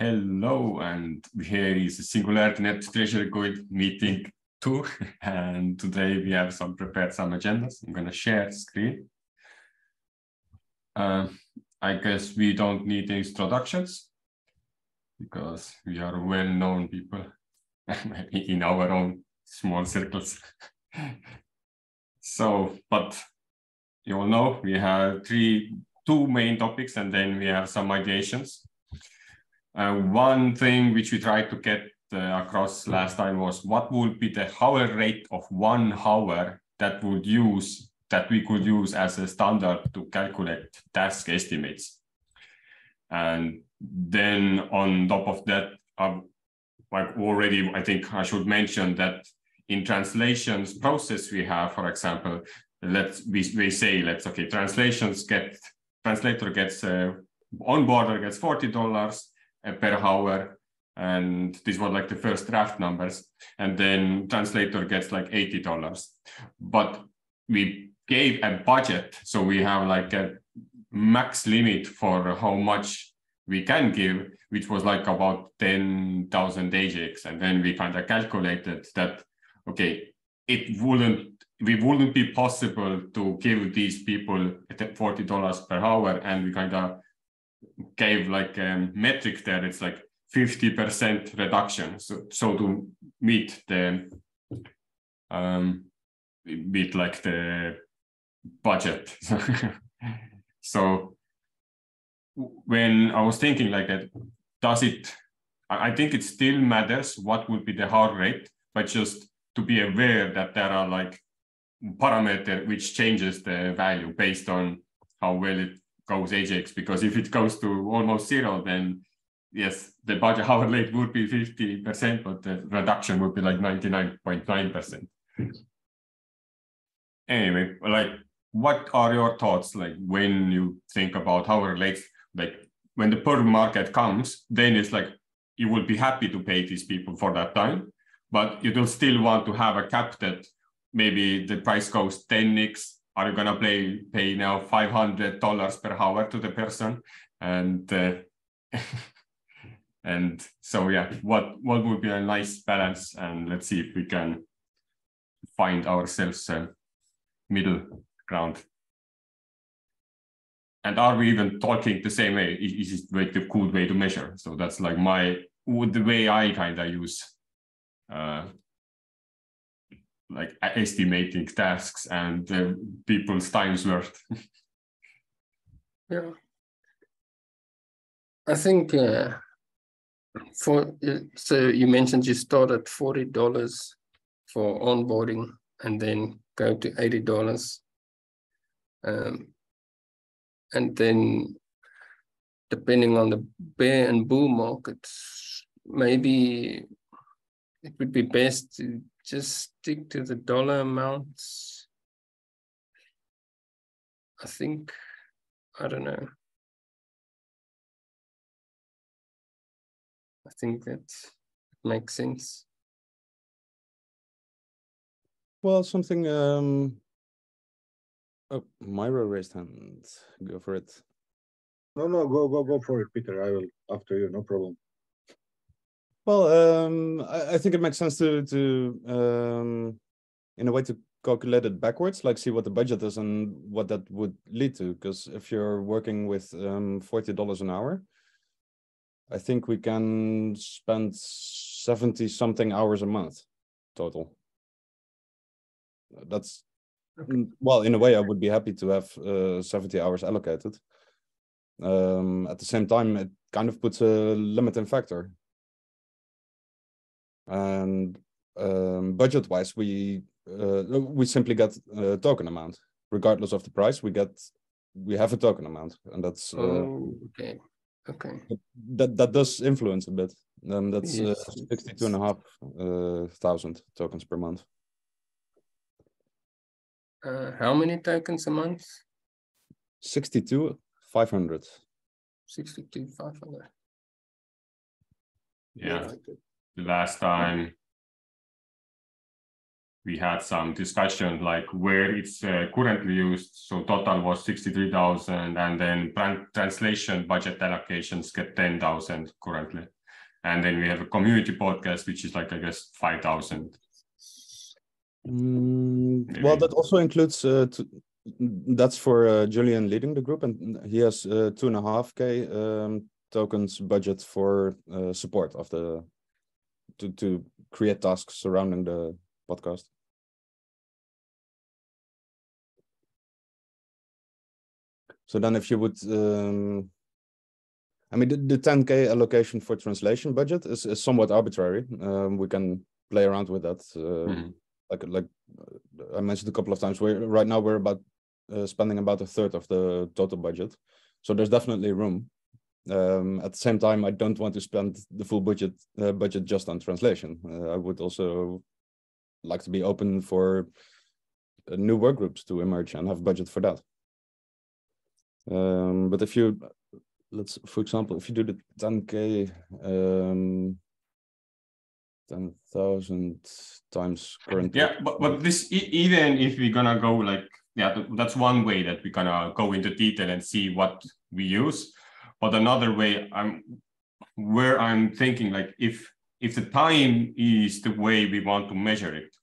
Hello, and here is a SingularityNet Treasury Code meeting 2, and today we have prepared some agendas. I'm going to share screen. I guess we don't need introductions because we are well-known people in our own small circles. But you all know we have two main topics, and then we have some ideations. One thing which we tried to get across last time was what would be the hour rate of 1 hour that we could use as a standard to calculate task estimates. And then on top of that, like already, I think I should mention that in translations process we have, for example, we say, translator gets onboarder gets $40 per hour, and this was like the first draft numbers, and then translator gets like $80. But we gave a budget, so we have like a max limit for how much we can give, which was like about 10,000 AGIX, and then we kind of calculated that okay, it wouldn't be possible to give these people $40 per hour, and we kind of gave like a metric there. It's like 50% reduction. So to meet the budget. So when I was thinking like that, I think it still matters what would be the hour rate, but just to be aware that there are like parameter which changes the value based on how well it goes AGIX, because if it goes to almost 0, then yes, the budget hour rate would be 50%, but the reduction would be like 99.9%. Anyway, like, what are your thoughts, like, when you think about hour rates? Like, when the per market comes, then it's like you will be happy to pay these people for that time, but you will still want to have a cap that maybe the price goes 10x. Are you gonna pay now $500 per hour to the person? And and so yeah, what would be a nice balance? And let's see if we can find ourselves a middle ground. And are we even talking the same way? Is it like the cool way to measure? So that's like the way I kind of use like estimating tasks and people's time's worth. Yeah, I think so you mentioned you start at $40 for onboarding and then go to $80, and then depending on the bear and bull markets, maybe it would be best to just stick to the dollar amounts. I don't know. I think that makes sense. Well, something. Oh, Myra raised hand. Go for it. No, go for it, Peter. I will after you. No problem. Well, I think it makes sense to in a way to calculate it backwards, like see what the budget is and what that would lead to. Because if you're working with $40 an hour, I think we can spend 70-something hours a month total. That's, well, in a way, I would be happy to have 70 hours allocated. At the same time, it kind of puts a limiting factor. And budget-wise, we simply get a token amount, regardless of the price. We have a token amount, and that's okay. That does influence a bit. That's Yes. 62,500 tokens per month. How many tokens a month? 62,500. 62,500. Yeah. The last time we had some discussion like where it's currently used. So total was 63,000, and then translation budget allocations get 10,000 currently. And then we have a community podcast, which is like, I guess, 5,000. Well, that also includes, that's for Julian leading the group, and he has 2.5K tokens budget for support of the, to create tasks surrounding the podcast. So then if you would, I mean, the 10K allocation for translation budget is somewhat arbitrary. We can play around with that. Like I mentioned a couple of times, right now we're about spending about a third of the total budget. So there's definitely room. At the same time, I don't want to spend the full budget just on translation. I would also like to be open for new work groups to emerge and have budget for that. But if you, for example, if you do the 10K, 10,000 times current. Yeah, but this, even if we're gonna go like, yeah, that's one way that we're gonna go into detail and see what we use. But another way, I'm thinking like, if the time is the way we want to measure it,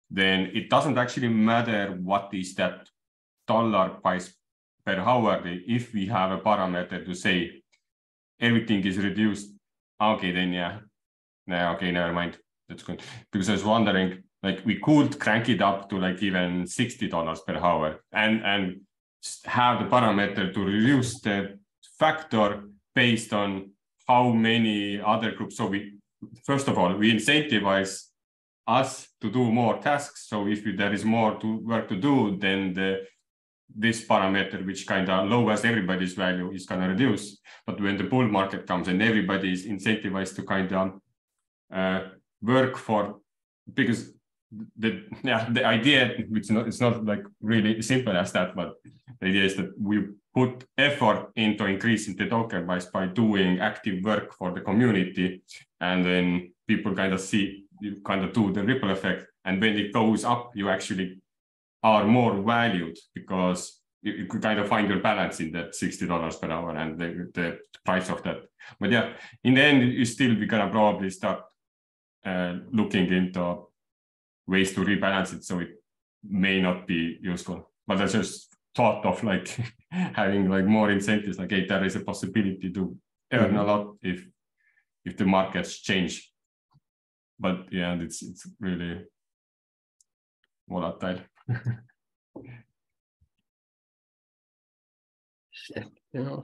then it doesn't actually matter what is that dollar price per hour. If we have a parameter to say everything is reduced, okay, then yeah, okay, never mind. That's good. Because I was wondering, like, we could crank it up to like even $60 per hour and have the parameter to reduce the factor based on how many other groups. So first of all, we incentivize us to do more tasks. So if there is more work to do, then this parameter, which kind of lowers everybody's value, is going to reduce. But when the bull market comes and everybody is incentivized to kind of work for, because the idea, it's not like really simple as that, but the idea is that we put effort into increasing the token price by doing active work for the community, and then people kind of see, you kind of do the ripple effect, and when it goes up, you actually are more valued because you could kind of find your balance in that $60 per hour and the price of that. But yeah, in the end, we're gonna probably start looking into ways to rebalance it, so it may not be useful. But I just thought of like having like more incentives, like, hey, there is a possibility to earn a lot if the markets change. But yeah, it's really volatile. Yeah.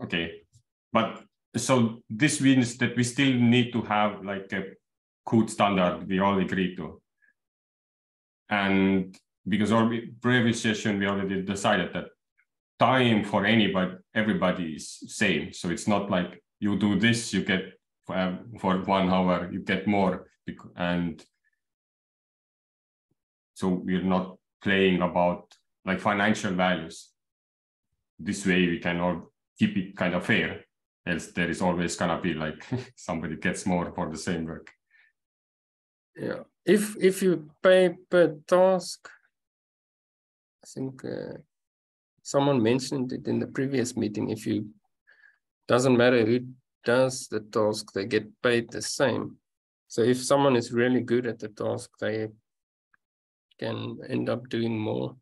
Okay, but so this means that we still need to have like a code standard we all agree to. And because our previous session, we already decided that time for everybody is same. So it's not like you do this, you get for 1 hour, you get more. And so we're not playing about like financial values. This way we can all keep it kind of fair. Else there is always gonna be like somebody gets more for the same work. Yeah, if you pay per task, I think someone mentioned it in the previous meeting. If you, doesn't matter who does the task, they get paid the same. So if someone is really good at the task, they can end up doing more.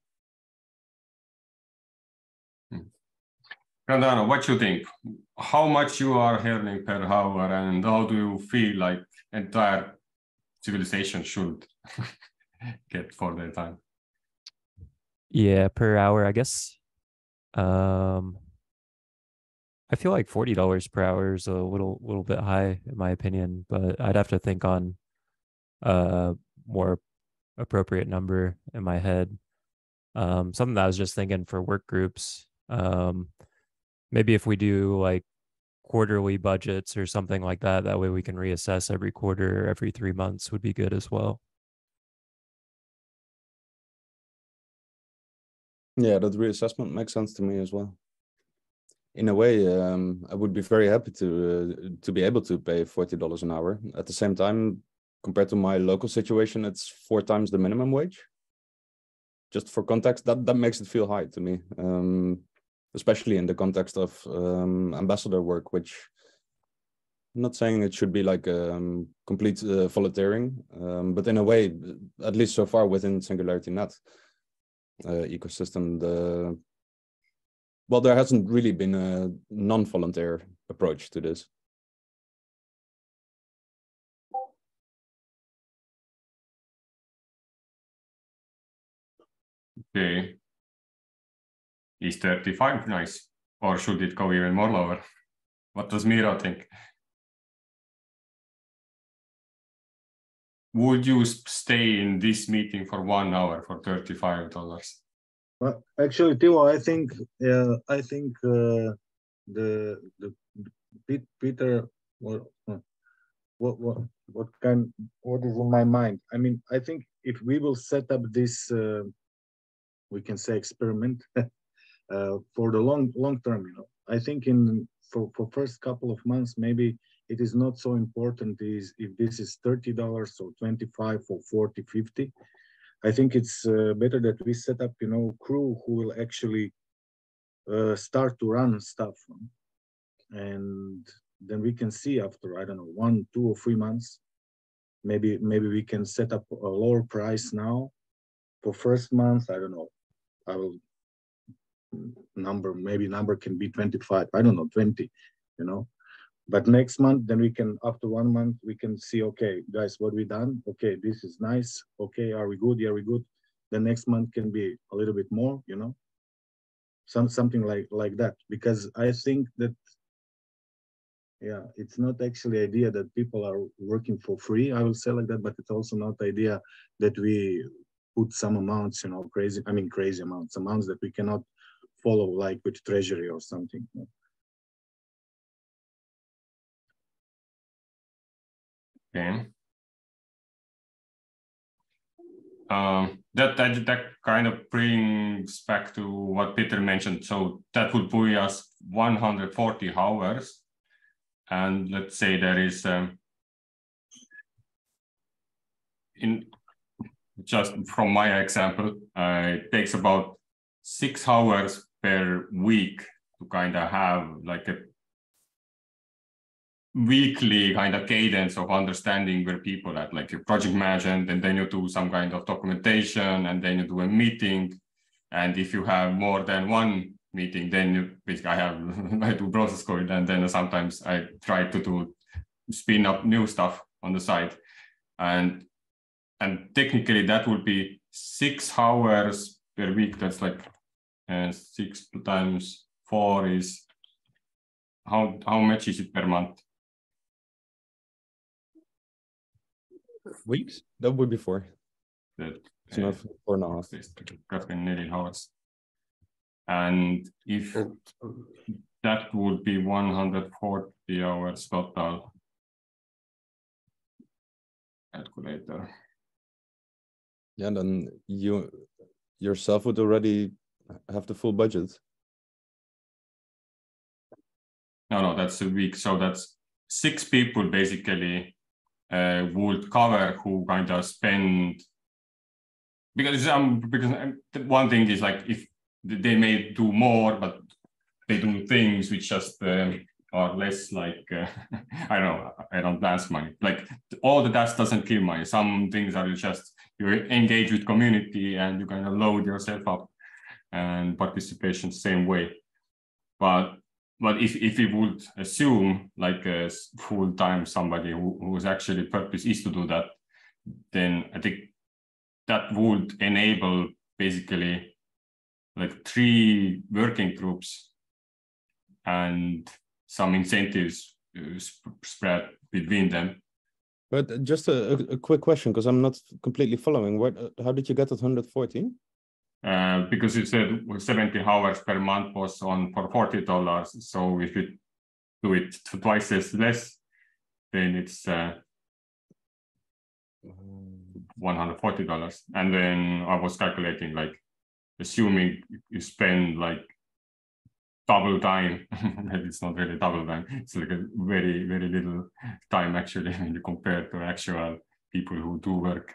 Grandano, what you think? How much you are earning per hour, and how do you feel like entire civilization should get for their time? Yeah, per hour, I guess. I feel like $40 per hour is a little bit high in my opinion, but I'd have to think on a more appropriate number in my head. Something that I was just thinking for work groups. Maybe if we do like quarterly budgets or something like that, that way we can reassess every quarter, every 3 months would be good as well. Yeah, that reassessment makes sense to me as well. in a way, I would be very happy to be able to pay $40 an hour. At the same time, compared to my local situation, it's 4 times the minimum wage. Just for context, that makes it feel high to me, especially in the context of ambassador work, which I'm not saying it should be like complete volunteering, but in a way, at least so far within SingularityNet ecosystem, there hasn't really been a non-volunteer approach to this. Okay. Is 35 nice, or should it go even more lower? What does Miro think? Would you stay in this meeting for 1 hour for $35? Well, actually, Timo, I think Peter, what is in my mind? I mean, I think if we will set up this, we can say experiment for the long term, you know, I think for first couple of months, maybe it is not so important if this is $30 or 25 or 40, 50. I think it's better that we set up, you know, crew who will actually start to run stuff, and then we can see after, I don't know, 1, 2 or 3 months, maybe we can set up a lower price now for first month. I don't know. I will maybe number can be 25. I don't know, 20. You know. But next month, then we can, after 1 month, we can see, okay, guys, what we done? Okay, this is nice. Okay, are we good? Yeah, we good. The next month can be a little bit more, you know, something like that. Because I think that, yeah, it's not actually idea that people are working for free, I will say like that, but it's also not idea that we put some amounts, you know, crazy amounts that we cannot follow, like with Treasury or something. You know? Okay. That kind of brings back to what Peter mentioned. So that would buy us 140 hours. And let's say there is just from my example, it takes about 6 hours per week to kind of have like a weekly kind of cadence of understanding where people at, like your project management, and then you do some kind of documentation, and then you do a meeting. And if you have more than one meeting, then you basically I do process code, and then sometimes I try to spin up new stuff on the side. And technically that would be 6 hours per week. That's like 6 times 4 is how much is it per month? Weeks? That would be 4. It's not 4.5. Roughly 4 hours. And if that would be 140 hours total. Calculator. Yeah, then you yourself would already have the full budget. No, that's a week. So that's 6 people basically would cover who kind of spend, because one thing is like if they may do more, but they do things which just are less like I don't know, I don't dance money. Like all the dance doesn't kill money. Some things are just you engage with community and you kind of load yourself up, and participation same way. But if we would assume like a full-time somebody whose actually purpose is to do that, then I think that would enable basically like 3 working groups and some incentives spread between them. But just a quick question, because I'm not completely following. How did you get that 140? Because you said 70 hours per month was for $40. So if you do it twice as less, then it's $140. And then I was calculating, like, assuming you spend like double time. Maybe it's not really double time. It's like a very, very little time actually when you compare to actual people who do work.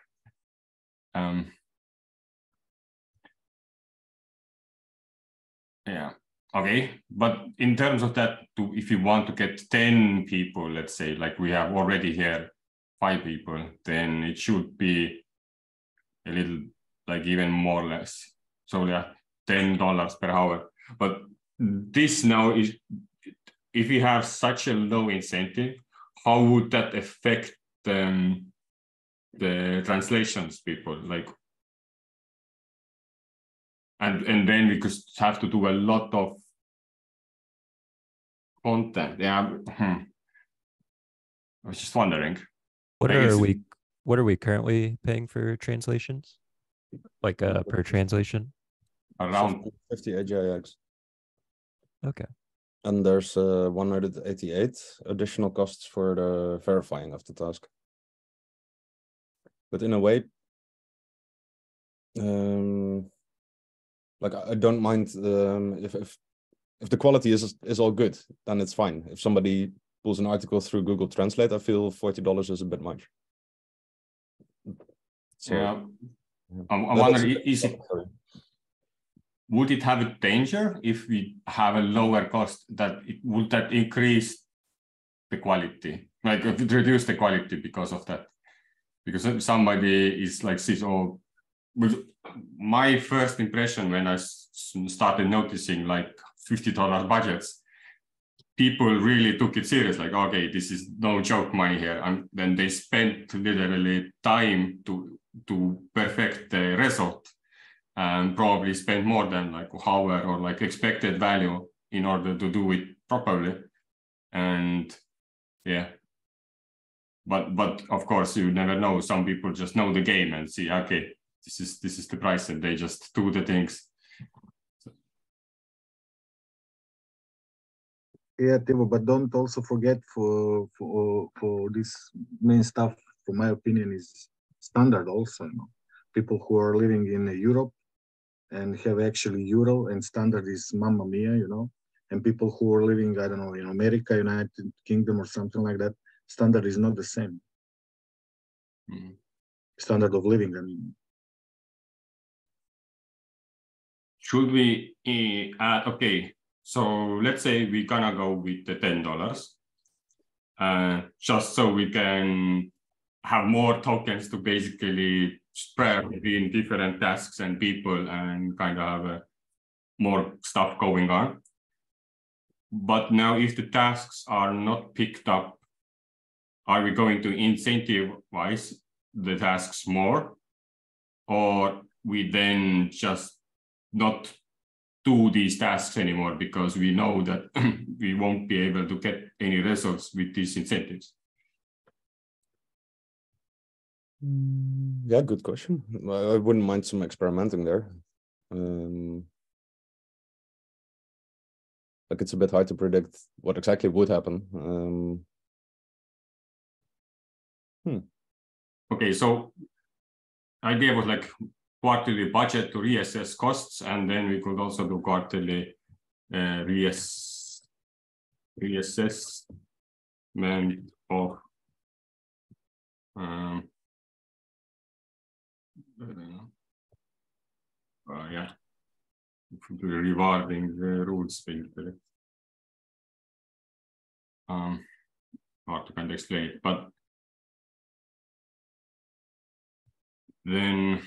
Yeah. Okay. But in terms of that, if you want to get 10 people, let's say, like we have already here 5 people, then it should be a little, like even more or less. So yeah, $10 per hour. But this now is, if you have such a low incentive, how would that affect the translations people? Like, and then we could have to do a lot of content. Yeah. I was just wondering. What are we currently paying for translations? Like per translation? Around 50 AGIX. Okay. And there's 188 additional costs for the verifying of the task. But in a way, like I don't mind if the quality is all good, then it's fine. If somebody pulls an article through Google Translate, I feel $40 is a bit much. So, yeah. I wonder, would it have a danger if we have a lower cost that would that increase the quality? Like if it reduce the quality because of that? Because somebody is like says, oh, my first impression when I started noticing like $50 budgets, people really took it serious. Like, okay, this is no joke money here. And then they spent literally time to perfect the result and probably spend more than like hour or like expected value in order to do it properly. And yeah. But of course you never know. Some people just know the game and see, okay, this is the price, and they just do the things. Yeah, Timo, but don't also forget for this main stuff, from my opinion, is standard also. You know? People who are living in Europe and have actually euro, and standard is Mamma Mia, you know. And people who are living, I don't know, in America, United Kingdom, or something like that, standard is not the same. Mm-hmm. Standard of living, I mean. Should we add, okay, so let's say we're gonna go with the $10, just so we can have more tokens to basically spread between different tasks and people and kind of have more stuff going on. But now if the tasks are not picked up, are we going to incentivize the tasks more, or we then just not do these tasks anymore because we know that we won't be able to get any results with these incentives? Yeah, good question. I wouldn't mind some experimenting there. Like it's a bit hard to predict what exactly would happen. Okay, so idea was like quarterly budget to reassess costs, and then we could also do quarterly reassessment of yeah, rewarding the rules filter. Hard to kind of explain it, but then,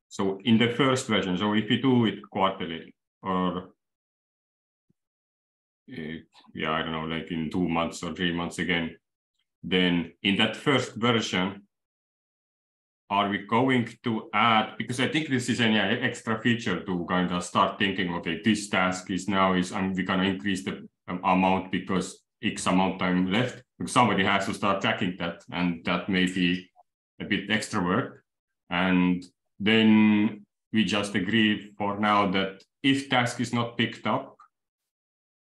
so in the first version, so if you do it quarterly or yeah, I don't know, like in 2 months or 3 months again, then in that first version, are we going to add, because I think this is an extra feature to kind of start thinking, okay, this task is now we're going to increase the amount because X amount time left. Somebody has to start tracking that, and that may be a bit extra work. And then we just agree for now that if task is not picked up,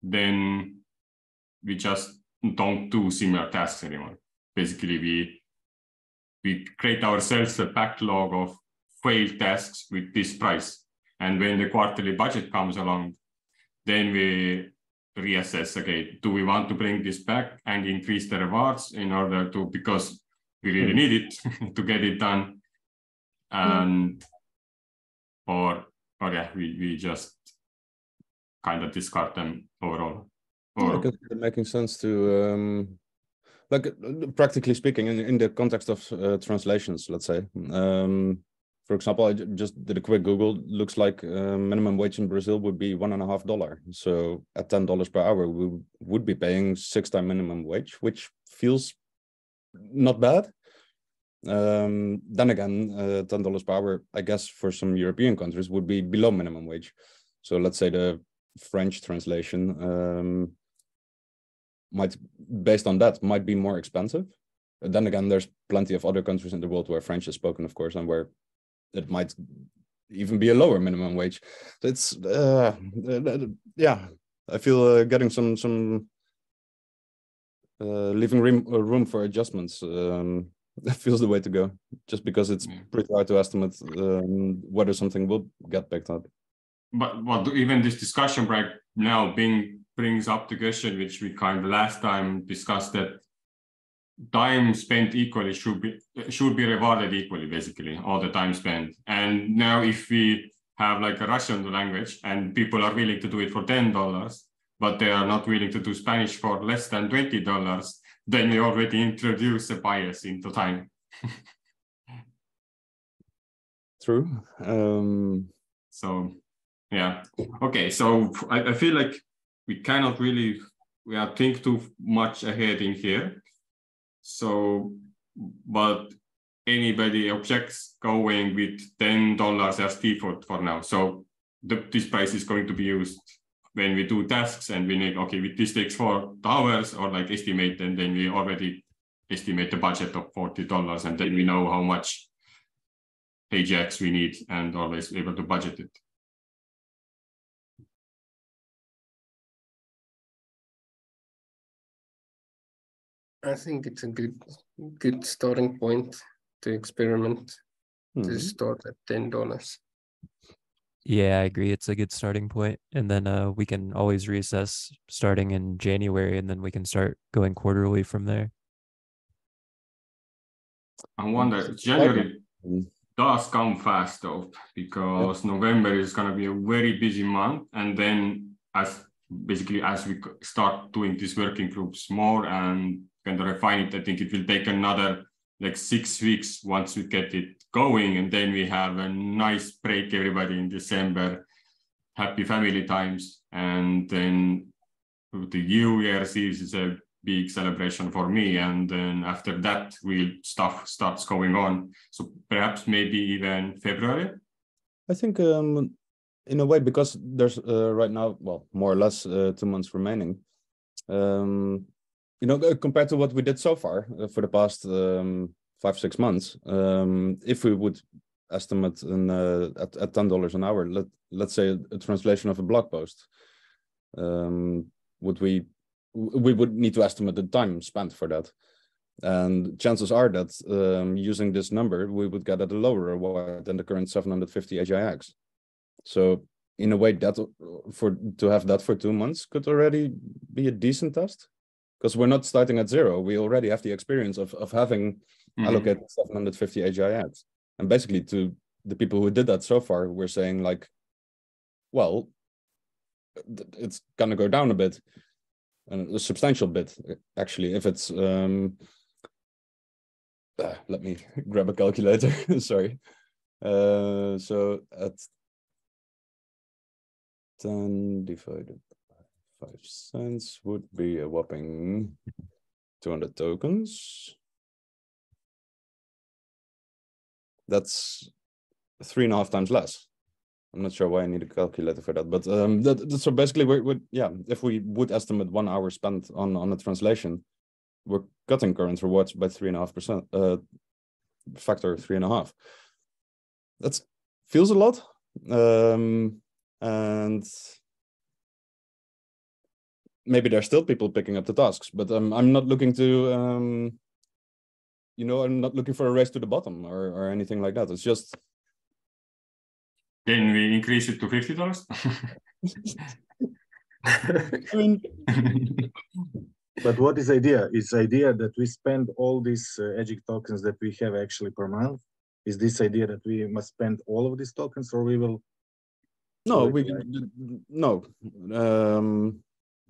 then we just don't do similar tasks anymore. Basically, we create ourselves a backlog of failed tasks with this price. And when the quarterly budget comes along, then we reassess, okay, do we want to bring this back and increase the rewards in order to, because we really need it to get it done, and or yeah, we just kind of discard them overall. Yeah, because it's making sense to like practically speaking, in the context of translations, let's say. For example, I just did a quick Google. Looks like minimum wage in Brazil would be $1.50. So at $10 per hour, we would be paying 6 times minimum wage, which feels not bad. Then again, $10 per hour, I guess, for some European countries would be below minimum wage. So let's say the French translation might, based on that, might be more expensive. But then again, there's plenty of other countries in the world where French is spoken, of course, and where it might even be a lower minimum wage. So it's yeah, I feel getting some leaving room for adjustments feels the way to go, just because it's pretty hard to estimate whether something will get picked up. But even this discussion right now brings up the question which we kind of last time discussed, that time spent equally should be rewarded equally, basically, all the time spent. And now if we have like a Russian language and people are willing to do it for $10, but they are not willing to do Spanish for less than $20, then we already introduce a bias into time. True. So yeah, okay, so I feel like we cannot really think too much ahead in here. So, but anybody objects going with $10 as default for now. So this price is going to be used when we do tasks and we need, okay, this takes 4 hours or like estimate, and then we already estimate the budget of $40, and then we know how much AGIX we need and always able to budget it. I think it's a good starting point to experiment, to start at $10. Yeah, I agree. It's a good starting point. And then we can always reassess starting in January, and then we can start going quarterly from there. I wonder, January does come fast though, because November is going to be a very busy month. And then as we start doing these working groups more and kind of refine it, I think it will take another like 6 weeks once we get it going, and then we have a nice break, everybody, in December, happy family times, and then the New Year's Eve is a big celebration for me, and then after that stuff starts going on. So perhaps maybe even February. I think in a way, because there's right now, well, more or less 2 months remaining. You know, compared to what we did so far for the past 5-6 months, if we would estimate at $10 an hour, let's say a translation of a blog post, we would need to estimate the time spent for that, and chances are that using this number we would get at a lower reward than the current 750 AGIX. So in a way, that to have that for 2 months could already be a decent test, because we're not starting at zero. We already have the experience of having allocated 750 AGIX. And basically, to the people who did that so far, we're saying like, well, it's gonna go down a bit, and a substantial bit, actually, if it's let me grab a calculator. Sorry. So at 10 divided by 5 cents would be a whopping 200 tokens. That's 3.5 times less. I'm not sure why I need a calculator for that, but so basically, if we would estimate 1 hour spent on a translation, we're cutting current rewards by 3.5%, factor 3.5. That feels a lot, and maybe there's still people picking up the tasks, but I'm not looking to, you know, I'm not looking for a race to the bottom or anything like that. It's just. Then we increase it to $50. I mean, But what is idea? Is idea that we spend all these AGIX tokens that we have actually per month? Is this idea that we must spend all of these tokens, or we will? no, do it we like- no.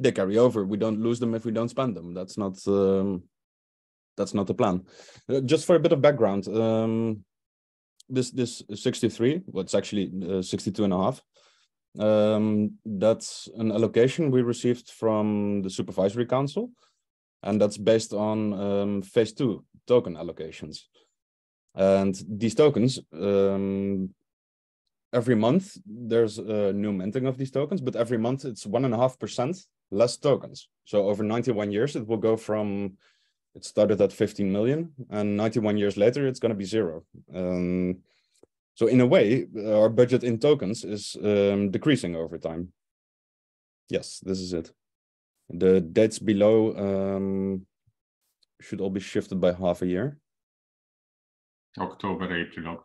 They carry over. We don't lose them if we don't spend them. That's not the plan. Just for a bit of background, this 63, well, it's actually 62 and a half. That's an allocation we received from the supervisory council, and that's based on phase 2 token allocations. And these tokens, every month there's a new minting of these tokens, but every month it's 1.5% less tokens. So over 91 years, it will go from, it started at 15 million, and 91 years later, it's going to be 0. So in a way, our budget in tokens is decreasing over time. Yes, this is it. The dates below should all be shifted by half a year. October, April.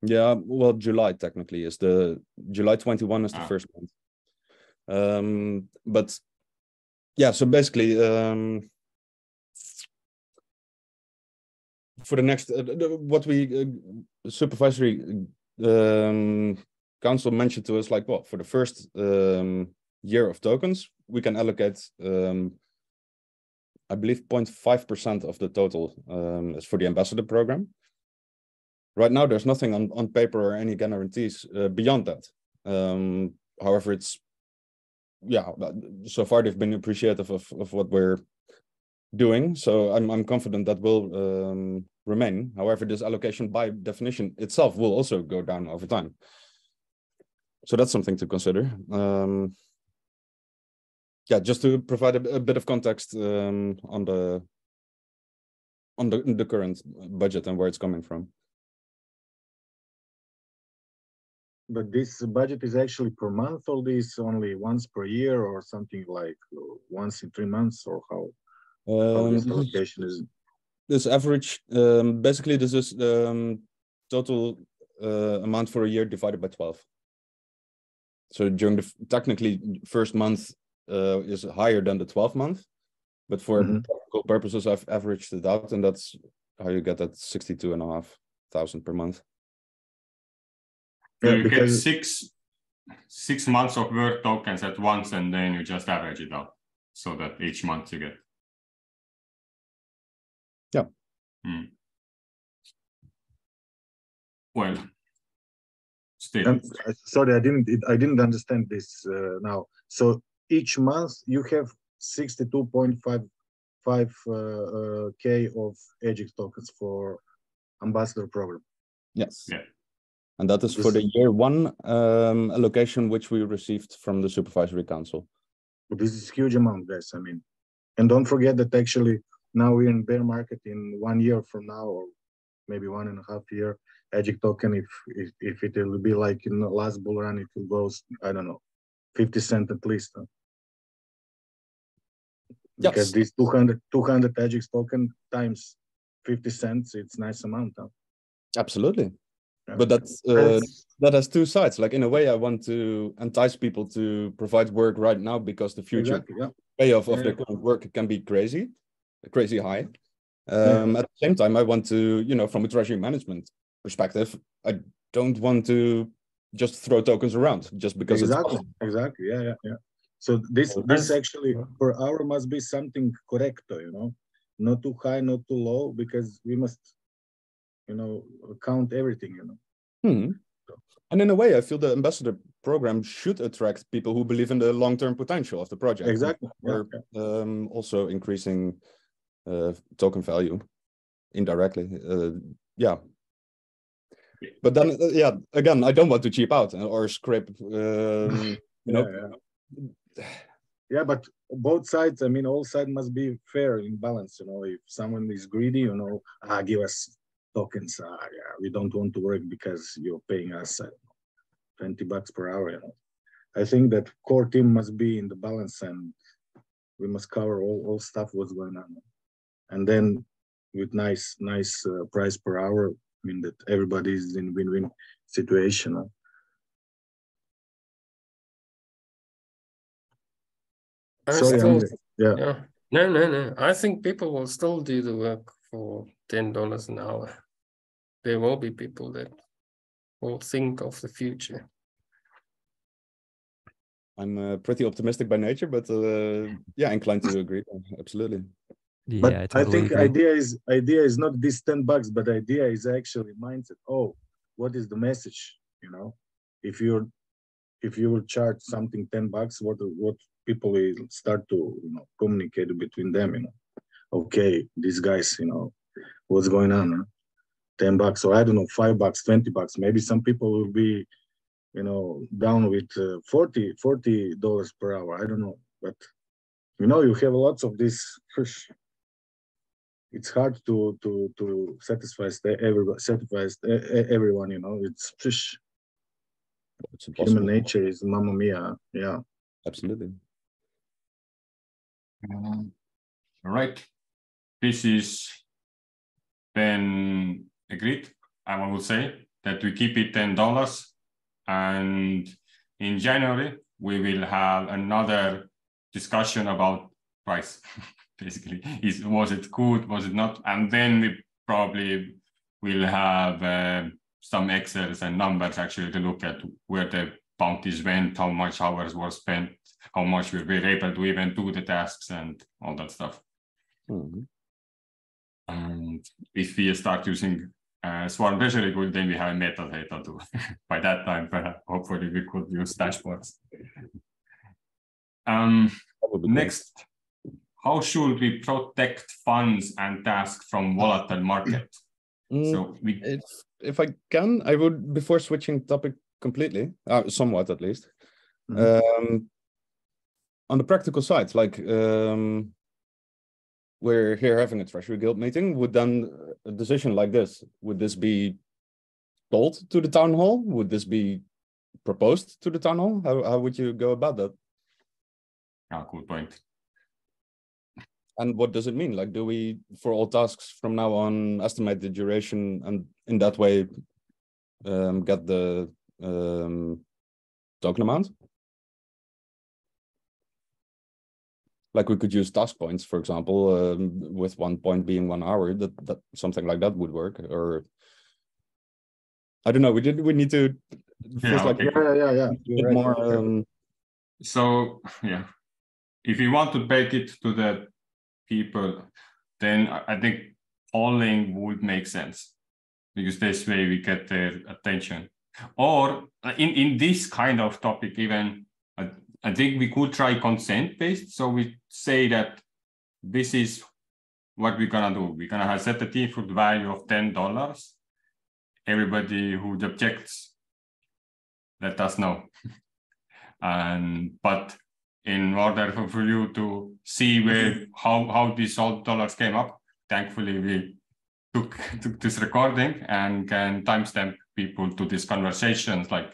Yeah, well, July technically is the July 21 is the first month. But yeah, so basically, for the next, what we supervisory council mentioned to us, like, well, for the first year of tokens, we can allocate, I believe, 0.5% of the total is for the ambassador program. Right now, there's nothing on paper or any guarantees beyond that. However, it's, yeah, so far they've been appreciative of what we're doing. So I'm confident that will remain. However, this allocation by definition itself will also go down over time. So that's something to consider. Yeah, just to provide a bit of context on the current budget and where it's coming from. But this budget is actually per month, or this only once per year, or something like once in 3 months, or how this allocation is? This average, basically, this is total amount for a year divided by 12. So during the technically first month is higher than the 12th month, but for practical purposes, I've averaged it out, and that's how you get that 62,500 per month. So Yeah, you because get six months of worth tokens at once, and then you just average it out so that each month you get. Yeah. Well, still. sorry, I didn't understand this now. So each month you have 62.55 K of AGIX tokens for ambassador program. Yes. Yeah. And that is for the year 1 allocation, which we received from the supervisory council. This is huge amount, guys. I mean, and don't forget that actually now we're in bear market. In 1 year from now, or maybe 1.5 year, AGIX token, if it will be like in the last bull run, it will go, I don't know, 50 cents at least. Huh? Because Yes. this 200 AGIX token times 50 cents, it's nice amount. Huh? Absolutely. Yeah. But that has two sides. Like, in a way, I want to entice people to provide work right now, because the future payoff of their current work can be crazy high. At the same time, I want to, from a treasury management perspective, I don't want to just throw tokens around just because it's awesome. Exactly. Yeah. So this actually per hour must be something correct, not too high, not too low, because we must, count everything, And in a way, I feel the ambassador program should attract people who believe in the long-term potential of the project. Exactly. Or also increasing token value indirectly. Yeah. But then, again, I don't want to cheap out or scrape, Yeah, but both sides, I mean, all sides must be fair in balance. If someone is greedy, give us tokens. We don't want to work because you're paying us $20 per hour. I think that core team must be in the balance, and we must cover all stuff what's going on, and then with nice price per hour. I mean that everybody is in win-win situation. Sorry, still, Andre. Yeah. yeah. No. I think people will still do the work for $10 an hour. There will be people that will think of the future. I'm pretty optimistic by nature, but yeah, inclined to agree. Absolutely. Yeah, But I totally think agree. idea is not this $10, but idea is actually mindset. Oh, what is the message? You know, if you will charge something $10, what people will start to communicate between them. Okay, these guys, what's going on? Huh? $10, or I don't know, $5, $20. Maybe some people will be, down with $40 per hour. I don't know, but you have lots of this fish. It's hard to satisfy everyone. It's fish. It's impossible. Human nature is mamma mia. Yeah. Absolutely. All right. This is then agreed. I will say that we keep it $10, and in January we will have another discussion about price. Basically, was it good, was it not? And then we probably will have some Excels and numbers actually to look at where the bounties went, how much hours were spent, how much we were able to even do the tasks and all that stuff. Mm-hmm. And if we start using Swarm Treasury, good, then we have a metadata too. By that time, perhaps, hopefully we could use dashboards. Next, how should we protect funds and tasks from volatile market? So if I can, I would, before switching topic completely, somewhat at least, on the practical side, like we're here having a Treasury Guild meeting, would then a decision like this, would this be told to the town hall? Would this be proposed to the town hall? How would you go about that? Yeah, good point. And what does it mean? Like, do we, for all tasks from now on, estimate the duration and in that way get the token amount? Like we could use task points, for example, with 1 point being 1 hour. That something like that would work. Or I don't know. We need to Yeah, like yeah. bit more. So yeah, if you want to bake it to the people, then I think polling would make sense, because this way we get their attention. Or in this kind of topic, even I think we could try consent based. So we say that this is what we're gonna do. We're gonna set a default value of $10. Everybody who objects, let us know. But in order for you to see how these all dollars came up, thankfully we took this recording and can timestamp people to these conversations, like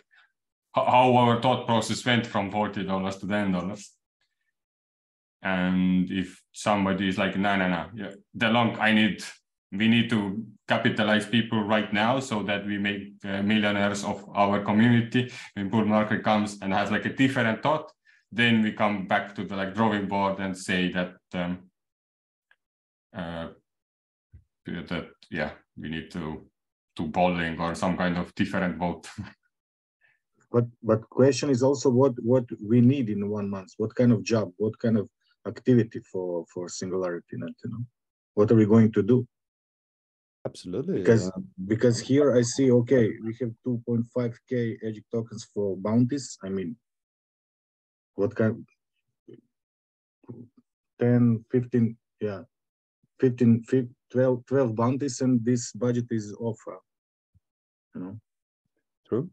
how our thought process went from $40 to $10. And if somebody is like, no, yeah, we need to capitalize people right now so that we make millionaires of our community. When bull market comes and has like a different thought, then we come back to the drawing board and say that yeah, we need to do polling or some kind of different vote. But question is also what we need in 1 month. What kind of job? What kind of activity for Singularity Net? What are we going to do? Absolutely. Because here I see, okay, we have 2.5K AGIX tokens for bounties. I mean, what kind? 10, 15, yeah, 15, 12 bounties, and this budget is off. True.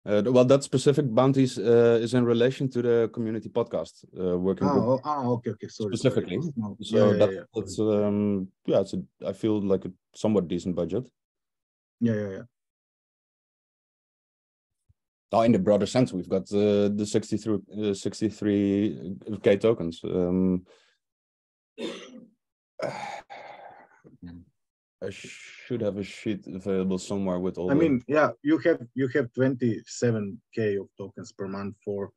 Well, that specific bounties is in relation to the community podcast working group. Okay, sorry. Specifically. Sorry. So that's I feel like a somewhat decent budget. Yeah. Now, in the broader sense, we've got the 63K tokens. I should have a sheet available somewhere with all. I mean, yeah, you have 27K of tokens per month for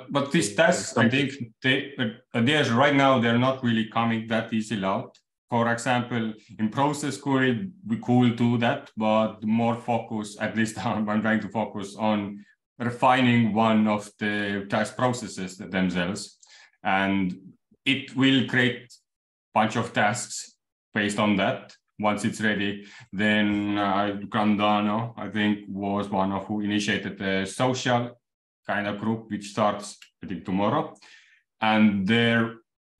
But these tasks, I think there's right now, they're not really coming that easily out. For example, in process query, we could do that, but more focus, at least I'm trying to focus on refining one of the task processes themselves. And it will create a bunch of tasks based on that. Once it's ready, then Grandano, I think, was one of who initiated the social kind of group, which starts, I think, tomorrow. And there,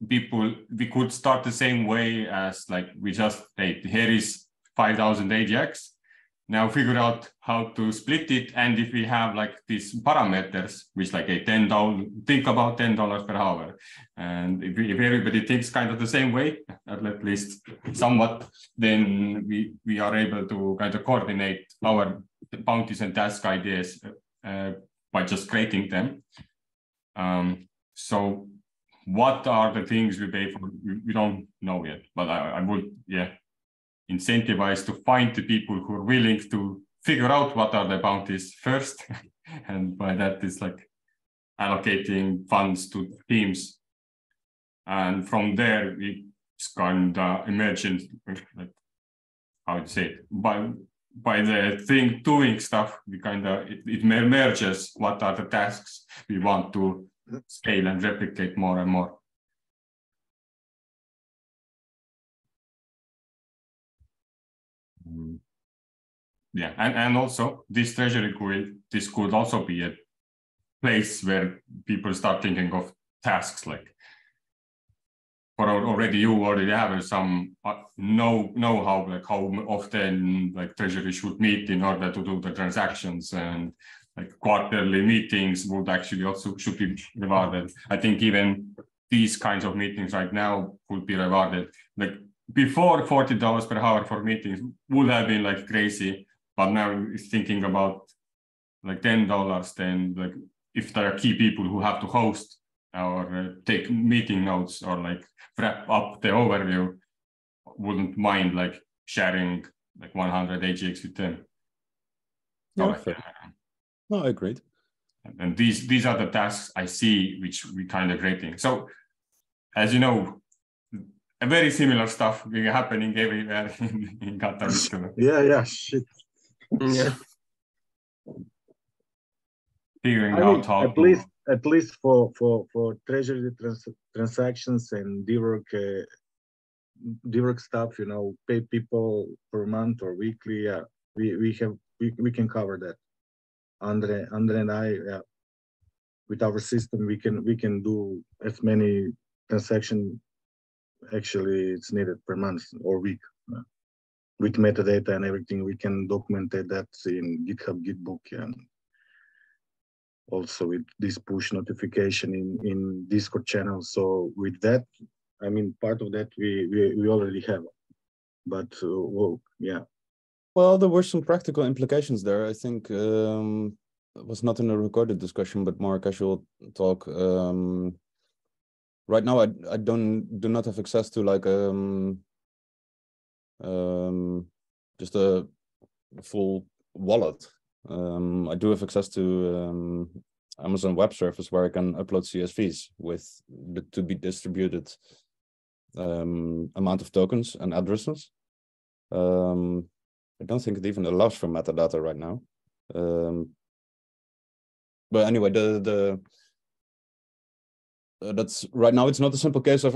people, we could start the same way as like we just, hey, here is 5,000 AGIX. Now figure out how to split it. And if we have like these parameters, which like a $10, think about $10 per hour. And if everybody thinks kind of the same way, at least somewhat, then we are able to kind of coordinate our bounties and task ideas by just creating them. So what are the things we pay for? We don't know yet, but I would, incentivize to find the people who are willing to figure out what are the bounties first. And by that, it's like allocating funds to teams. And from there, it's kind of emergent, like, how to say it, by the thing doing stuff, we kind of, it merges what are the tasks we want to scale and replicate more and more. Yeah, and also this Treasury this could also be a place where people start thinking of tasks like, or already you already have some know-how, like how often like Treasury should meet in order to do the transactions, and like quarterly meetings would actually also should be rewarded. I think even these kinds of meetings right now would be rewarded. Like before, $40 per hour for meetings would have been like crazy, but now it's thinking about like $10. Then like if there are key people who have to host or take meeting notes or like wrap up the overview, wouldn't mind like sharing like 100 AGIX with them. Yeah, no, I agreed. And these are the tasks I see which we kind of creating. So as you know, a very similar stuff happening everywhere in Qatar too. Yeah, shit. Yeah. Figuring out how at least for treasury transactions and DWork stuff, you know, pay people per month or weekly. Yeah, we can cover that. Andre and I, with our system, we can do as many transactions actually it's needed per month or week. With metadata and everything, we can document that in GitHub, Gitbook, and also with this push notification in Discord channel. So with that, I mean, part of that we already have, but well, yeah. Well, there were some practical implications there. I think it was not in a recorded discussion, but more casual talk. Right now, I do not have access to like just a full wallet. I do have access to Amazon Web Service where I can upload CSVs with the to be distributed amount of tokens and addresses. I don't think it even allows for metadata right now. But anyway, that's right now. It's not a simple case of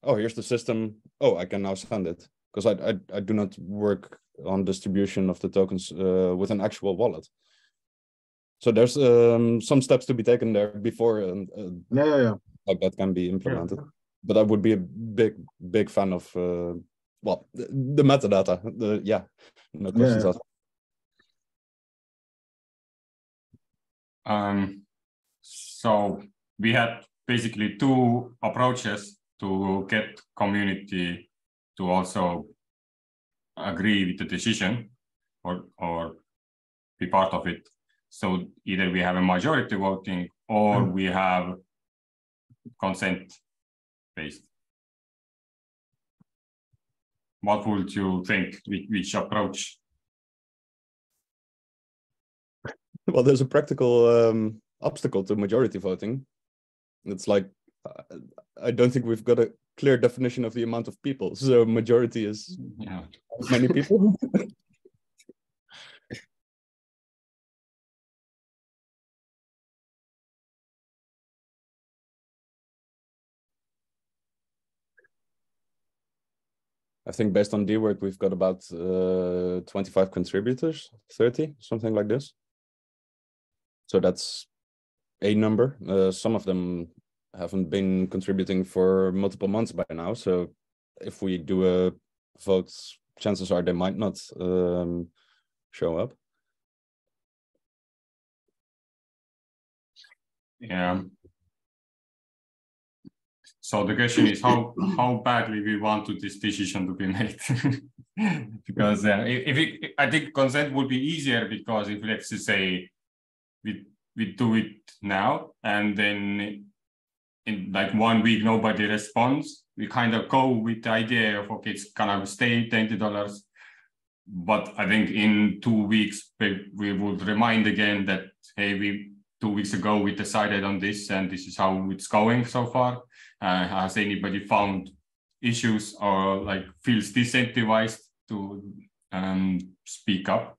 oh, here's the system. Oh, I can now send it, because I do not work on distribution of the tokens with an actual wallet. So there's some steps to be taken there before like that can be implemented. Yeah. But I would be a big fan of well, the metadata. No questions asked. So we had basically two approaches to get community to also agree with the decision or be part of it. So either we have a majority voting or we have consent based. What would you think? Which approach? Well, there's a practical obstacle to majority voting. It's like, I don't think we've got a clear definition of the amount of people. So majority is many people. I think based on DWORD, we've got about 25 contributors, 30, something like this. So that's a number. Some of them haven't been contributing for multiple months by now. So if we do a vote, chances are they might not show up. Yeah. So the question is how badly we want this decision to be made. Because I think consent would be easier, because if, let's just say, we do it now and then in like 1 week nobody responds, we kind of go with the idea of, okay, it's gonna stay $20. But I think in 2 weeks we would remind again that, hey, 2 weeks ago we decided on this and this is how it's going so far. Has anybody found issues or like feels disincentivized to speak up?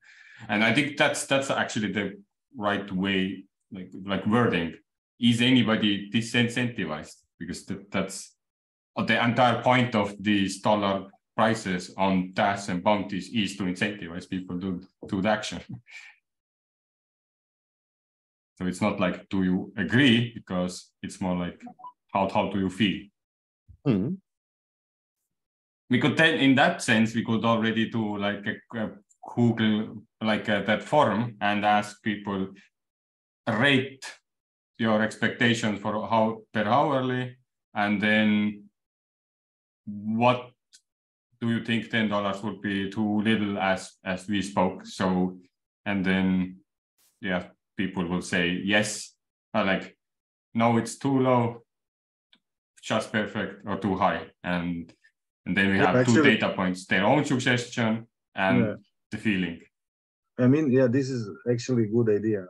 And I think that's actually the right way, like wording. Is anybody disincentivized? Because that's the entire point of these dollar prices on tax and bounties is to incentivize people to do the action. So it's not like, do you agree? Because it's more like, how do you feel? Mm-hmm. We could then, in that sense, we could already do like a Google, like that form, and ask people, rate your expectations for how per hourly, and then what do you think $10 would be too little as we spoke? So, and then people will say yes, like no, it's too low, just perfect, or too high, and then we have two data points: their own suggestion and the feeling. I mean, this is actually a good idea.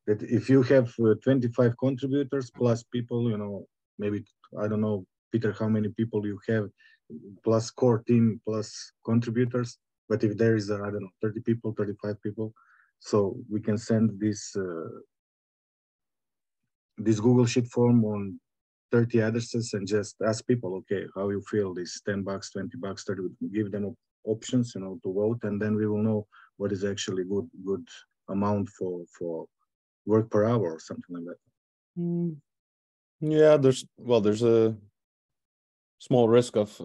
That if you have 25 contributors plus people, maybe, I don't know, Peter, how many people you have, plus core team, plus contributors. But if there is, I don't know, 30 people, 35 people, so we can send this Google Sheet form on 30 addresses and just ask people, okay, how you feel, this $10, $20, 30, give them options, to vote, and then we will know what is actually good amount for work per hour or something like that. Yeah, there's a small risk of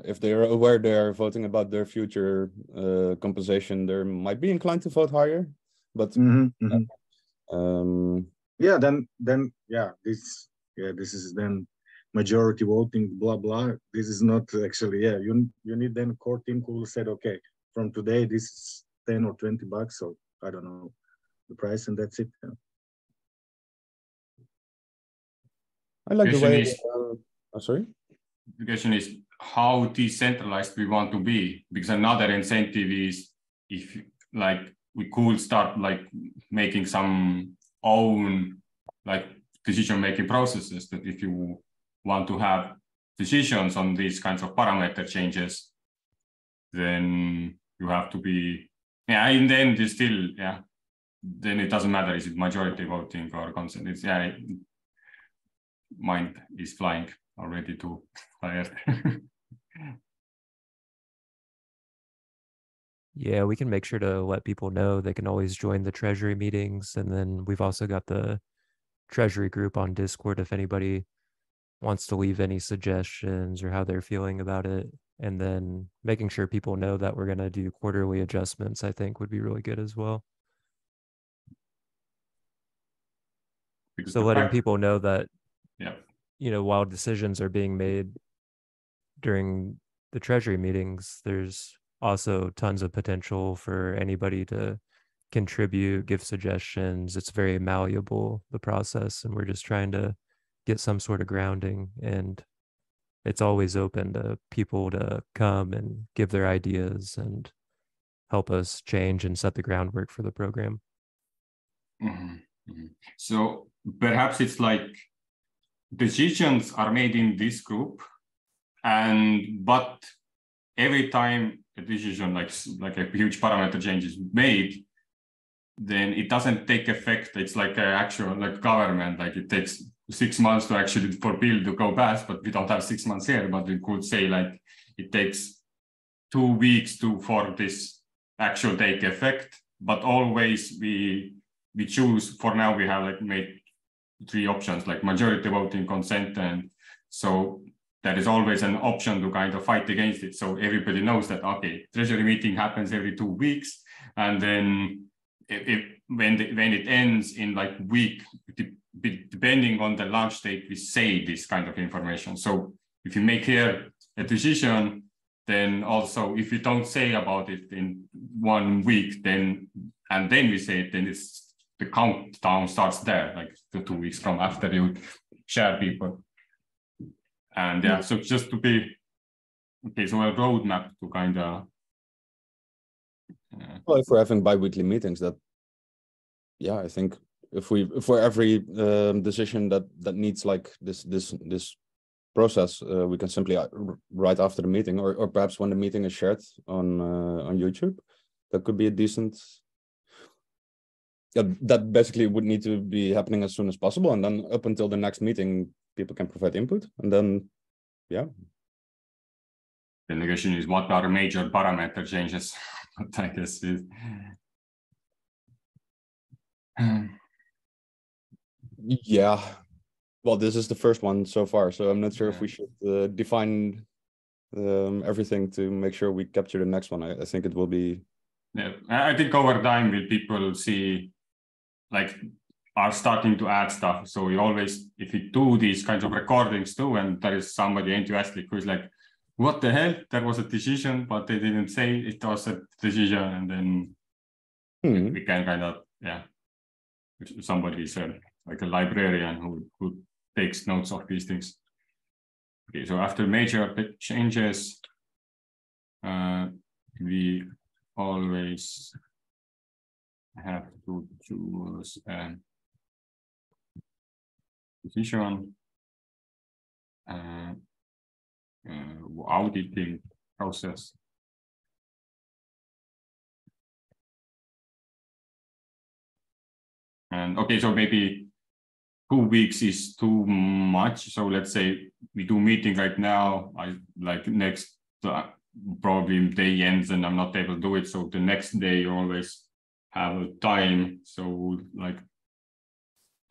if they are aware they are voting about their future compensation, they might be inclined to vote higher. But this is then majority voting, blah blah. This is not actually you need then core team who said, okay, from today this is $10 or $20, or I don't know the price, and that's it. I like the way. Sorry. The question is how decentralized we want to be, because another incentive is if like we could start like making some own like decision-making processes, that if you want to have decisions on these kinds of parameter changes, then you have to be, in the end it's still, then it doesn't matter, is it majority voting or consent, it's, mind is flying already too tired. Yeah, we can make sure to let people know they can always join the Treasury meetings. And then we've also got the Treasury group on Discord if anybody wants to leave any suggestions or how they're feeling about it. And then making sure people know that we're going to do quarterly adjustments, I think would be really good as well. Because so letting people know that, while decisions are being made during the Treasury meetings, there's also tons of potential for anybody to contribute, give suggestions. It's very malleable, the process, and we're just trying to get some sort of grounding, and it's always open to people to come and give their ideas and help us change and set the groundwork for the program. Mm-hmm. So perhaps it's like decisions are made in this group, but every time a decision like a huge parameter change is made, then it doesn't take effect. It's like an actual like government, like it takes 6 months to actually for bill to go past, but we don't have 6 months here. But we could say like it takes 2 weeks for this actual take effect. But always we choose. For now we have like made 3 options, like majority voting, consent, and so there is always an option to kind of fight against it. So everybody knows that, okay, Treasury meeting happens every 2 weeks. And then when it ends in like week, depending on the launch date, we say this kind of information. So if you make here a decision, then also if you don't say about it in 1 week, then we say it, then it's the countdown starts there, like the 2 weeks from after you share people. And yeah, so just to be, okay, so a roadmap to kind of. Well, if we're having bi-weekly meetings, that, yeah, I think if for every decision that needs like this process, we can simply right after the meeting, or perhaps when the meeting is shared on YouTube, that could be a decent. Yeah, that basically would need to be happening as soon as possible, and then up until the next meeting, people can provide input, and then, yeah. The question is, what are major parameter changes? I guess is. Yeah, well, this is the first one so far, so I'm not sure if we should define everything to make sure we capture the next one. I think it will be. Yeah, I think over time, will people see, like, are starting to add stuff. So you always, if you do these kinds of recordings too, and there is somebody enthusiastic who's like, what the hell? There was a decision, but they didn't say it was a decision. And then we can kind of, yeah, somebody said, like a librarian who takes notes of these things. Okay, so after major changes, we always have to choose a decision, auditing process. And okay, so maybe 2 weeks is too much. So let's say we do meeting right now. I like next probably day ends and I'm not able to do it. So the next day you always have a time. So like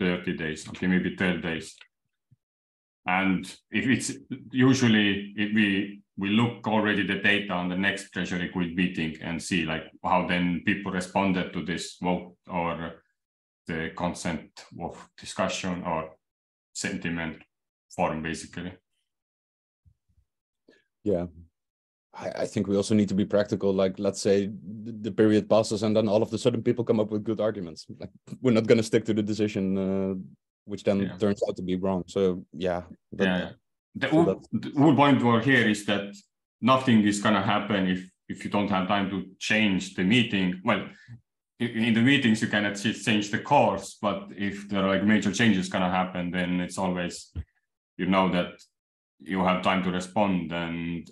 30 days, okay, maybe 12 days. And if it's usually, if we look already the data on the next Treasury Guild meeting and see like how then people responded to this vote or the consent of discussion or sentiment form, basically. Yeah, I think we also need to be practical. Like, let's say the period passes and then all of a sudden people come up with good arguments. Like, we're not going to stick to the decision, which then turns out to be wrong. So yeah. The whole point over here is that nothing is going to happen if you don't have time to change the meeting. Well, in the meetings, you cannot change the course, but if there are like major changes going to happen, then it's always, you know, that you have time to respond and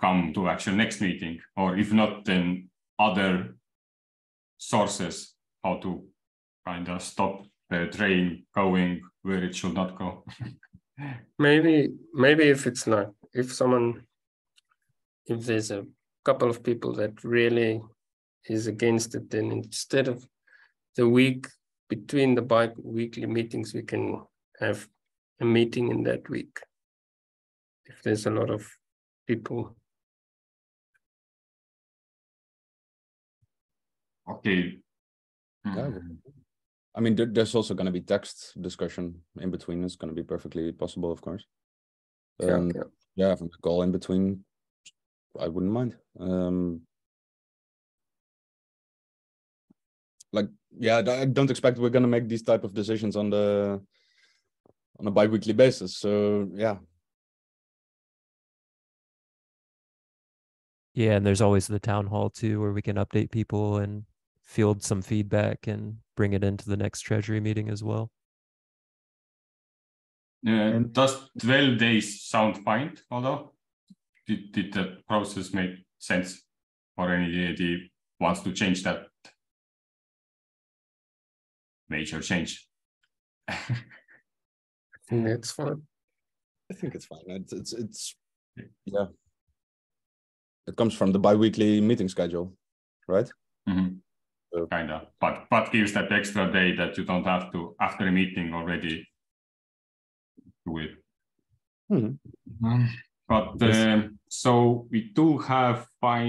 come to actual next meeting, or if not, then other sources how to kind of stop the train going where it should not go. Maybe if it's like, if there's a couple of people that really is against it, then instead of the week between the bi-weekly meetings, we can have a meeting in that week. If there's a lot of people. Okay. I mean, there's also going to be text discussion in between. It's going to be perfectly possible, of course. Yeah, if a call in between, I wouldn't mind. Like, yeah, I don't expect we're going to make these type of decisions on a bi-weekly basis. So yeah. Yeah, and there's always the town hall too, where we can update people and field some feedback and bring it into the next Treasury meeting as well. Does 12 days sound fine, although? Did the process make sense? Or any DAD wants to change that major change? I think that's fine. I think it's fine. It's yeah. It comes from the bi-weekly meeting schedule, right? Mm-hmm. Kind of, but gives that extra day that you don't have to, after a meeting already, do it. Mm-hmm. But so we do have 5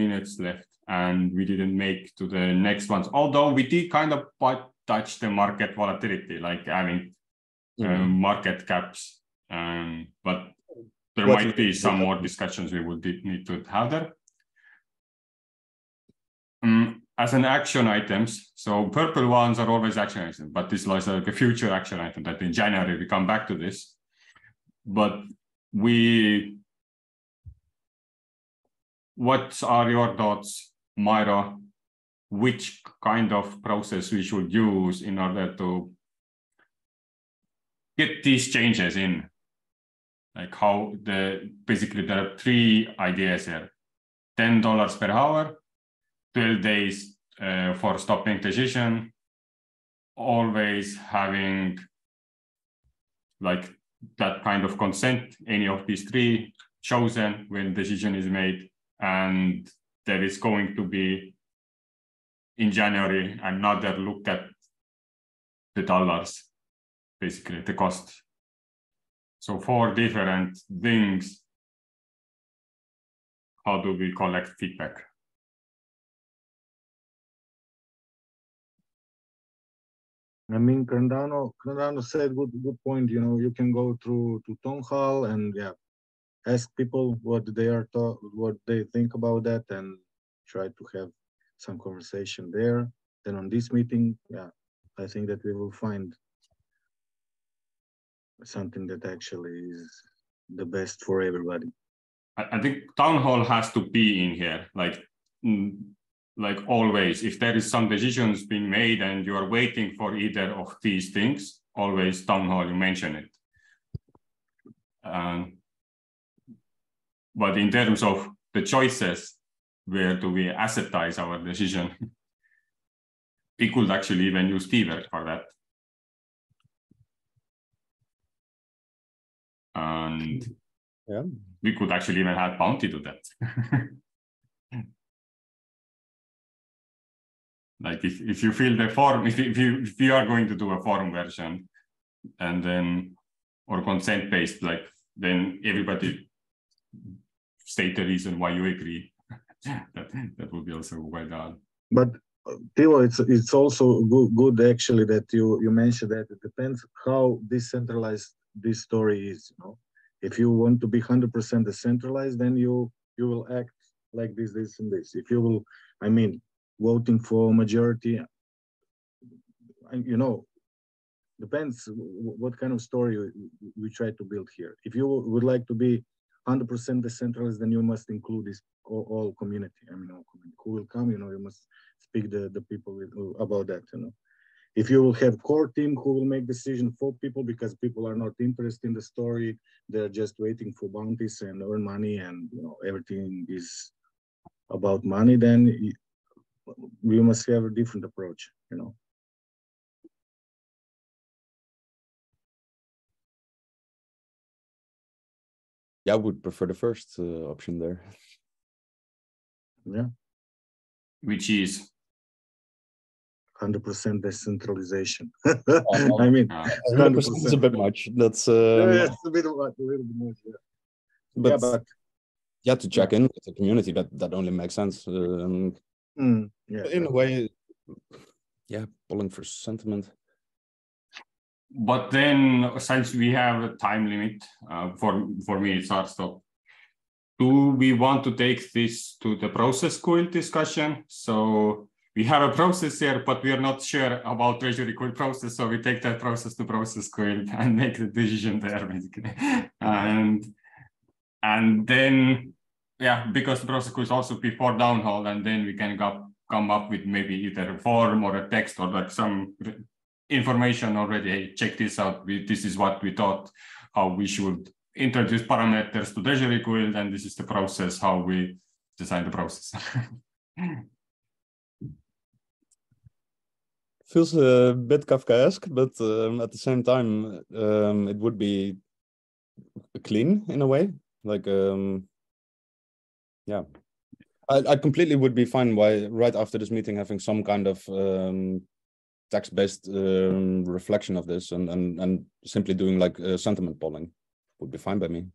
minutes left, and we didn't make to the next ones. Although we did kind of touch the market volatility, like having market caps, but there might be some more discussions we would need to have there. As an action items, so purple ones are always action items, but this is like a future action item that in January we come back to this. But what are your thoughts, Myra? Which kind of process we should use in order to get these changes in? Like how basically there are 3 ideas here: $10 per hour, 12 days for stopping decision, always having like that kind of consent, any of these 3 chosen when decision is made, and there is going to be in January another look at the dollars, basically the cost. So 4 different things. How do we collect feedback? I mean, Candano said good point. You know, you can go through to town hall and ask people what they think about that, and try to have some conversation there. Then on this meeting, I think that we will find something that actually is the best for everybody. I think town hall has to be in here, like always. If there is some decisions being made and you are waiting for either of these things, always town hall, you mention it. But in terms of the choices, where do we assettize our decision? We could actually even use keyword for that. And we could actually even have Bounty do that. Like if you fill the form, if you are going to do a form version, and then or consent based, like then everybody state the reason why you agree. that would be also well done. But Tilo, it's also good actually that you mentioned that it depends how decentralized this story is. You know, if you want to be 100% decentralized, then you will act like this, and this. If you will, I mean, voting for majority, you know, depends what kind of story we try to build here. If you would like to be 100% decentralized, then you must include this all community. I mean, all community who will come. You know, you must speak the people about that. You know, if you will have core team who will make decision for people because people are not interested in the story, they're just waiting for bounties and earn money, and you know everything is about money. Then we must have a different approach. You know. Yeah, I would prefer the first option there. Yeah. Which is 100% decentralization. I mean, 100% is a bit much. That's it's a little bit much. Yeah. But yeah, to check in with the community, that only makes sense. In a way, pulling for sentiment. But then, since we have a time limit, for me it's hard stop. Do we want to take this to the process coil discussion? So we have a process here, but we are not sure about Treasury coil process. So we take that process to process coil and make the decision there, basically. And then, because the process coil is also before downhole, and then we can come up with maybe either a form or a text or like some information already. Hey, check this out. This is what we thought, how we should introduce parameters to Treasury guild, and this is the process, how we design the process. Feels a bit Kafkaesque, but at the same time, it would be clean in a way. Like, yeah, I completely would be fine right after this meeting having some kind of text-based reflection of this, and simply doing like sentiment polling would be fine by me.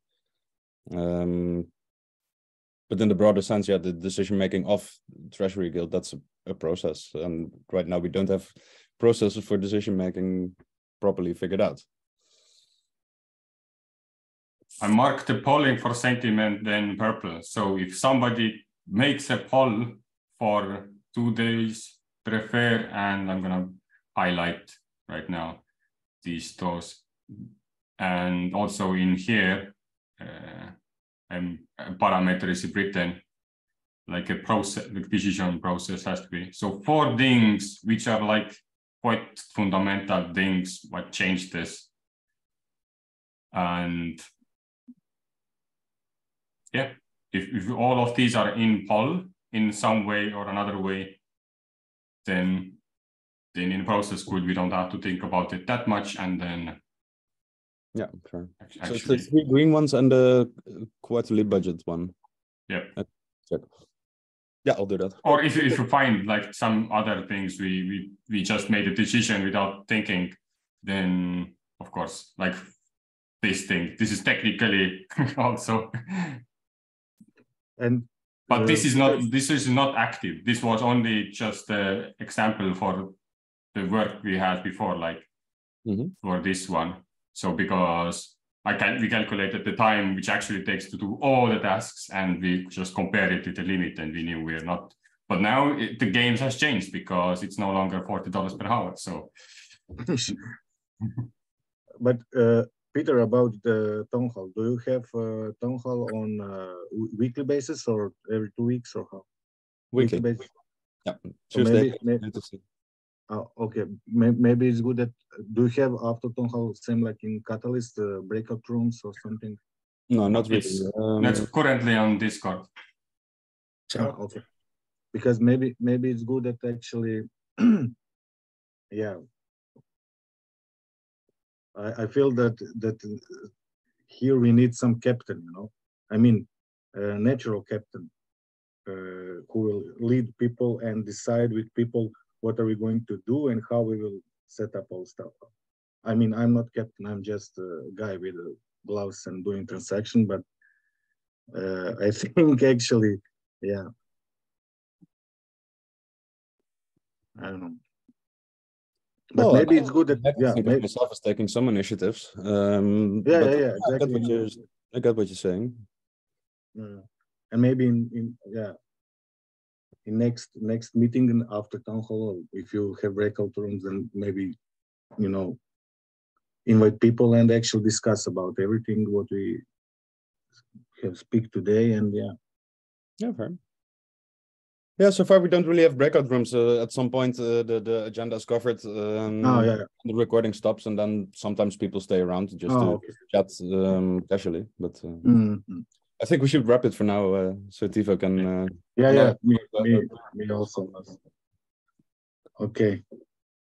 But in the broader sense, yeah, the decision making of Treasury Guild, that's a process, and right now we don't have processes for decision making properly figured out. I marked the polling for sentiment then purple. So if somebody makes a poll for 2 days, prefer, and I'm gonna highlight right now those, and also in here, a parameter is written like a process, the decision process has to be. So 4 things which are like quite fundamental things what change this. And yeah, if all of these are in poll in some way or another way, then in process good, we don't have to think about it that much. And then yeah, sure. Actually, so it's the 3 green ones and the quarterly budget one. Yeah. Yeah, I'll do that. Or if you find like some other things we just made a decision without thinking, then of course, like this is technically also. But this is not active. This was only just an example for the work we had before, like for this one. So because we calculated the time which actually takes to do all the tasks, and we just compare it to the limit, and we knew we're not. But now the games has changed because it's no longer $40 per hour. So, but Peter, about the town hall, do you have town hall on weekly basis or every 2 weeks or how? Weekly basis? Yeah, Tuesday. Okay, maybe it's good that do you have after town hall same like in Catalyst breakout rooms or something? No, not really. That's currently on Discord. Okay, because maybe it's good that actually, yeah. I feel that here we need some captain, you know. I mean, a natural captain who will lead people and decide with people what are we going to do and how we will set up all stuff. I mean, I'm not captain. I'm just a guy with gloves and doing transaction. But I think actually, yeah, I don't know. But well, maybe it's good that I think of myself as taking some initiatives. Yeah, exactly. I get what you're saying. And maybe in next meeting and after town hall, if you have breakout rooms, then maybe invite people and actually discuss about everything what we have speak today. And yeah, fair. Yeah, so far we don't really have breakout rooms. At some point, the agenda is covered. The recording stops, and then sometimes people stay around just to chat casually. But I think we should wrap it for now, so Tivo can. Me also. Okay.